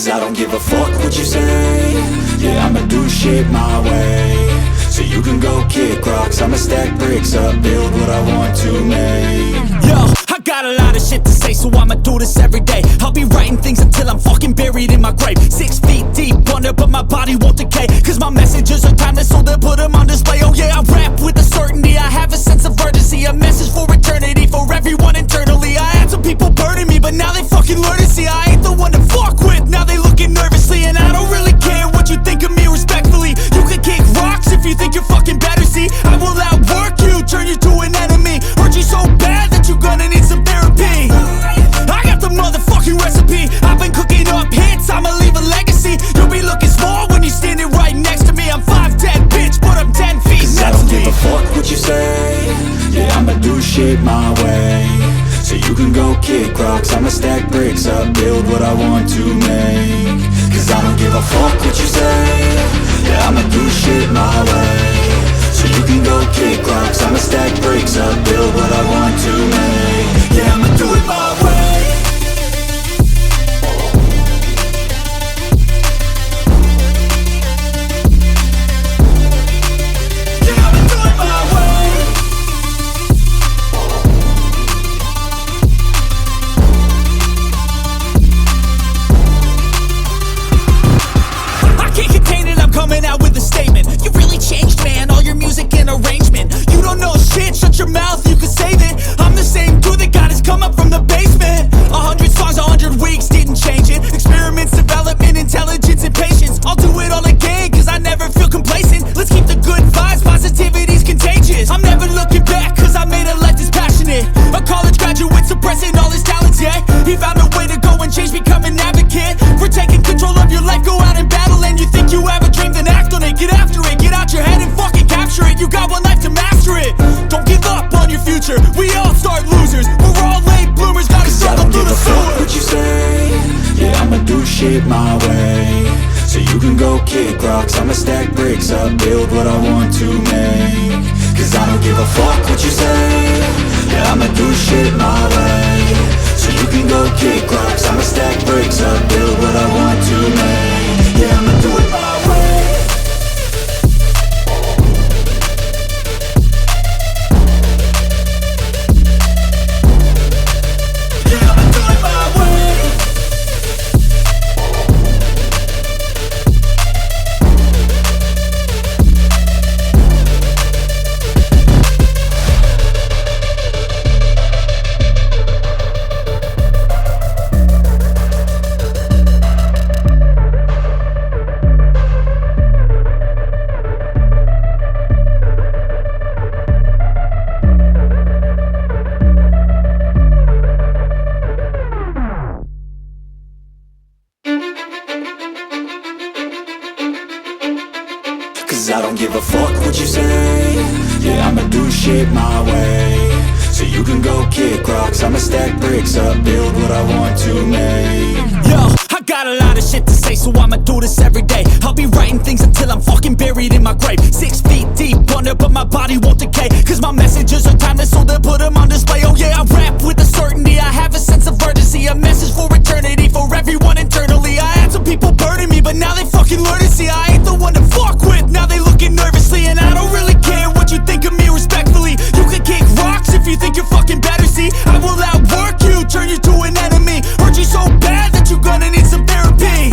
Cause I don't give a fuck what you say. Yeah, I'ma do shit my way. So you can go kick rocks, I'ma stack bricks up, build what I want to make. Yo, I got a lot of shit to say, so I'ma do this every day. I'll be writing things until I'm fucking buried in my grave. 6 feet deep under, but my body won't decay. Cause my messages are timeless, so they'll put them on display. Oh yeah, I rap with a certainty, I have a sense of urgency. A message for eternity, for everyone internally. I had some people burning me, but now they fucking learn to see I ain't the one to fuck with, now they looking nervously. And I don't really care what you think of me, respectfully. You can kick rocks if you think you're fucking better, see. I will outwork you, turn you to an enemy. Hurt you so bad that you're gonna need some therapy. I got the motherfucking recipe, I've been cooking up hits, I'ma leave a legacy. You'll be looking small when you're standing right next to me. I'm 5'10", bitch, but I'm 10 feet. Cause I don't give a fuck what you say. Yeah, I'ma do shit my way. So you can go kick rocks, I'ma stack bricks up, build what I want to make. Cause I don't give a fuck what you say. Yeah, I'ma do shit my way. So you can go kick rocks, I'ma stack bricks up, build what I want to make. Yeah, I'ma do it my way. Coming out with a statement. You really changed, man, all your music and arrangement. You don't know shit, shut your mouth, you can save it. I'm the same dude that got his come up from the basement. 100 songs, 100 weeks, didn't change it. Experiments, development, intelligence, and patience. I'll do it all again, cause I never feel complacent. Let's keep the good vibes, positivity's contagious. I'm never looking back, cause I made a life that's passionate. A college graduate suppressing all his talents, yeah. He found a way to go and change, become an advocate for taking control of your life, go out and battle. And you think you have a dream, then act on it, get after it, get out your head and fucking capture it. You got one life to master it. Don't give up on your future, we all start losers. We're all late bloomers, gotta struggle through the sewer. What you say? Yeah, I'ma do shit my way. So you can go kick rocks, I'ma stack bricks up, build what I want to make. Cause I don't give a fuck what you say. Yeah, I'ma do shit my way. So you can go kick rocks, I'ma stack bricks up, build what I want to make. Yeah, I'ma do it my way. Cause I don't give a fuck what you say. Yeah, I'ma do shit my way. So you can go kick rocks, I'ma stack bricks up, build what I want to make. Yo, I got a lot of shit to say, so I'ma do this every day. I'll be writing things until I'm fucking buried in my grave. 6 feet deep under, but my body won't decay. Cause my messages are timeless, so they'll put them on display. Oh yeah, I rap with a certainty, I have a sense of urgency. A message for eternity, for everyone internally. I had some people burning me, but now they fucking learn to see I ain't the one to fuck with, now they looking nervously. And I don't really care what you think of me, respectfully. You can kick rocks if you think you're fucking better, see. I will outwork you, turn you to an enemy. Hurt you so bad that you're gonna need some therapy.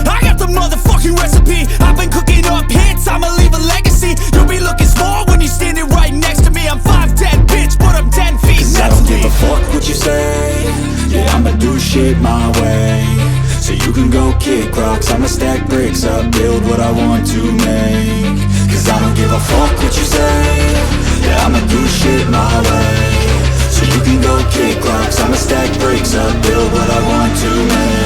I got the motherfucking recipe, I've been cooking up hits, I'ma leave a legacy. You'll be looking small when you're standing right next to me. I'm 5'10", bitch, but I'm 10 feet. Cause I don't give a fuck what you say. Yeah, I'ma do shit my way. So you can go kick rocks, I'ma stack bricks up, build what I want to make. Cause I don't give a fuck what you say. Yeah, I'ma do shit my way. So you can go kick rocks, I'ma stack bricks up, build what I want to make.